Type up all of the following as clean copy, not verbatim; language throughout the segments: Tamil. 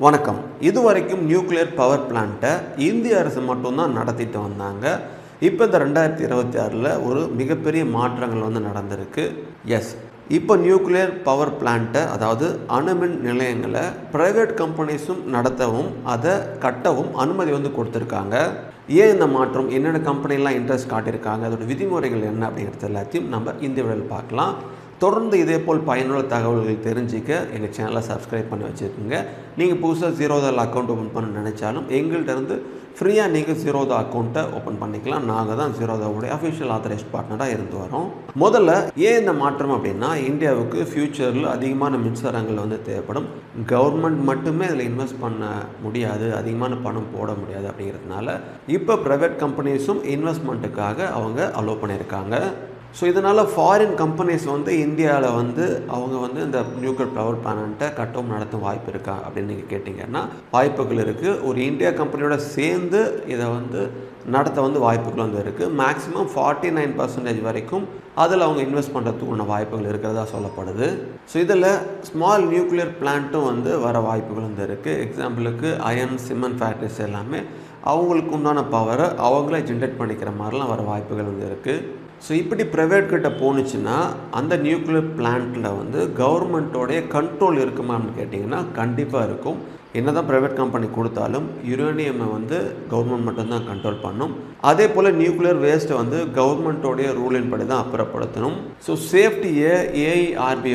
வணக்கம். இதுவரைக்கும் நியூக்ளியர் பவர் பிளான்ட்டை இந்திய அரசு மட்டும்தான் நடத்திட்டு வந்தாங்க. இப்போ இந்த 2026ல் ஒரு மிகப்பெரிய மாற்றங்கள் நடந்திருக்கு. இப்போ நியூக்ளியர் பவர் பிளான்ட்டை, அதாவது அணுமின் நிலையங்களை ப்ரைவேட் கம்பெனிஸும் நடத்தவும் அதை கட்டவும் அனுமதி கொடுத்துருக்காங்க. ஏன் இந்த மாற்றம், என்னென்ன கம்பெனிலாம் இன்ட்ரெஸ்ட் காட்டியிருக்காங்க, அதோட விதிமுறைகள் என்ன அப்படிங்கிறது எல்லாத்தையும் நம்ம இந்த வீடியோவில் பார்க்கலாம். தொடர்ந்து இதேபோல் பயனுள்ள தகவல்கள் தெரிஞ்சிக்க எங்கள் சேனலை சப்ஸ்கிரைப் பண்ணி வச்சுருக்குங்க. நீங்கள் புதுசாக ஜீரோதாவில் அக்கௌண்ட் ஓப்பன் பண்ண நினச்சாலும் எங்கள்கிட்ட ஃப்ரீயாக நீங்கள் ஜீரோதா அக்கௌண்ட்டை ஓப்பன் பண்ணிக்கலாம். நாங்கள் தான் ஜீரோதாவுடைய அஃபிஷியல் ஆத்தரைஸ்ட் பார்ட்னராக இருந்து வரோம். முதல்ல ஏன் இந்த மாற்றம் அப்படின்னா, இந்தியாவுக்கு ஃப்யூச்சரில் அதிகமான மின்சாரங்கள் தேவைப்படும். கவர்மெண்ட் மட்டுமே அதில் இன்வெஸ்ட் பண்ண முடியாது, அதிகமான பணம் போட முடியாது. அப்படிங்கிறதுனால இப்போ ப்ரைவேட் கம்பெனிஸும் இன்வெஸ்ட்மெண்ட்டுக்காக அவங்க அலோவ் பண்ணியிருக்காங்க. ஸோ இதனால் ஃபாரின் கம்பெனிஸ் இந்தியாவில் அவங்க இந்த நியூக்ளியர் பவர் பிளான்ட்டை கட்டவும் நடத்தும் வாய்ப்பு இருக்கா அப்படின்னு நீங்கள் கேட்டிங்கன்னா வாய்ப்புகள் இருக்குது. ஒரு இந்தியா கம்பெனியோட சேர்ந்து இதை நடத்த வாய்ப்புகள் இருக்குது. மேக்ஸிமம் 49% வரைக்கும் அதில் அவங்க இன்வெஸ்ட் பண்ணுறதுக்குள்ள வாய்ப்புகள் இருக்கிறதா சொல்லப்படுது. ஸோ இதில் ஸ்மால் நியூக்ளியர் பிளான்ட்டும் வர வாய்ப்புகள் இருக்குது. எக்ஸாம்பிளுக்கு அயன் சிமெண்ட் ஃபேக்ட்ரிஸ் எல்லாமே அவங்களுக்கு உண்டான பவரை அவங்களே ஜென்ரேட் பண்ணிக்கிற மாதிரிலாம் வர வாய்ப்புகள் இருக்குது. ஸோ இப்படி ப்ரைவேட் கிட்ட போணுச்சுன்னா அந்த நியூக்ளியர் பிளான்ட்டில் கவர்மெண்ட்டோடைய கண்ட்ரோல் இருக்குமான்னு கேட்டிங்கன்னா கண்டிப்பாக இருக்கும். என்ன தான் ப்ரைவேட் கம்பெனி கொடுத்தாலும் யுரேனியமை கவர்மெண்ட் மட்டும்தான் கண்ட்ரோல் பண்ணும். அதே போல் நியூக்ளியர் வேஸ்ட்டை கவர்மெண்ட்டோடைய ரூலின் படி தான் அப்புறப்படுத்தணும். ஸோ சேஃப்டியை ஏஐஆர்பி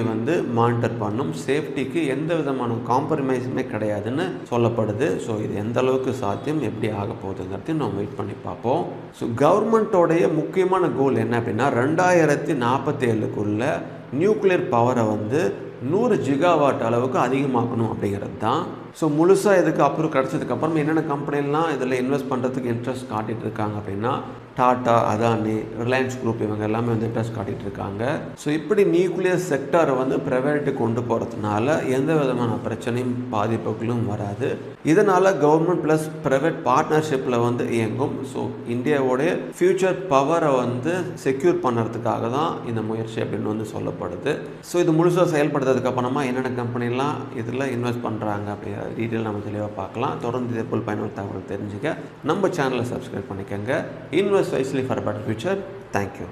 மானிட்டர் பண்ணும். சேஃப்டிக்கு எந்த விதமான காம்ப்ரமைஸுமே கிடையாதுன்னு சொல்லப்படுது. ஸோ இது எந்த அளவுக்கு சாத்தியம், எப்படி ஆக போகுதுங்கிறதையும் நம்ம வெயிட் பண்ணி பார்ப்போம். ஸோ கவர்மெண்ட்டோடைய முக்கியமான கோல் என்ன அப்படின்னா, 2047க்குள்ள நியூக்ளியர் பவரை 100 ஜிகாவாட் அளவுக்கு அதிகமாக்கணும் அப்படிங்கிறது தான். ஸோ முழுசாக இதுக்கு அப்ரூவ் கிடச்சதுக்கப்புறம் என்னென்ன கம்பெனிலாம் இதில் இன்வெஸ்ட் பண்ணுறதுக்கு இன்ட்ரெஸ்ட் காட்டிகிட்டு இருக்காங்க அப்படின்னா, டாட்டா, அதானி, ரிலையன்ஸ் குரூப் இவங்க எல்லாமே இன்ட்ரெஸ்ட் காட்டிகிட்டு இருக்காங்க. ஸோ இப்படி நியூக்ளியர் செக்டரை ப்ரைவேட்டு கொண்டு போகிறதுனால எந்த விதமான பிரச்சனையும் பாதிப்புகளும் வராது. இதனால் கவர்மெண்ட் ப்ளஸ் ப்ரைவேட் பார்ட்னர்ஷிப்பில் இயங்கும். ஸோ இந்தியாவோடைய ஃப்யூச்சர் பவரை செக்யூர் பண்ணுறதுக்காக தான் இந்த முயற்சி அப்படின்னு சொல்லப்படுது. ஸோ இது முழுசாக செயல்படுறதுக்கு அப்புறமா என்னென்ன கம்பெனிலாம் இதில் இன்வெஸ்ட் பண்ணுறாங்க அப்படிங்கிற டீட்டெயில் நம்ம தெளிவாக பார்க்கலாம். தொடர்ந்து இதேபோல் பயனுள்ள தகவல் தெரிஞ்சுக்க நம்ம சேனலை சப்ஸ்கிரைப் பண்ணிக்கோங்க. Invest wisely for a better future. Thank you.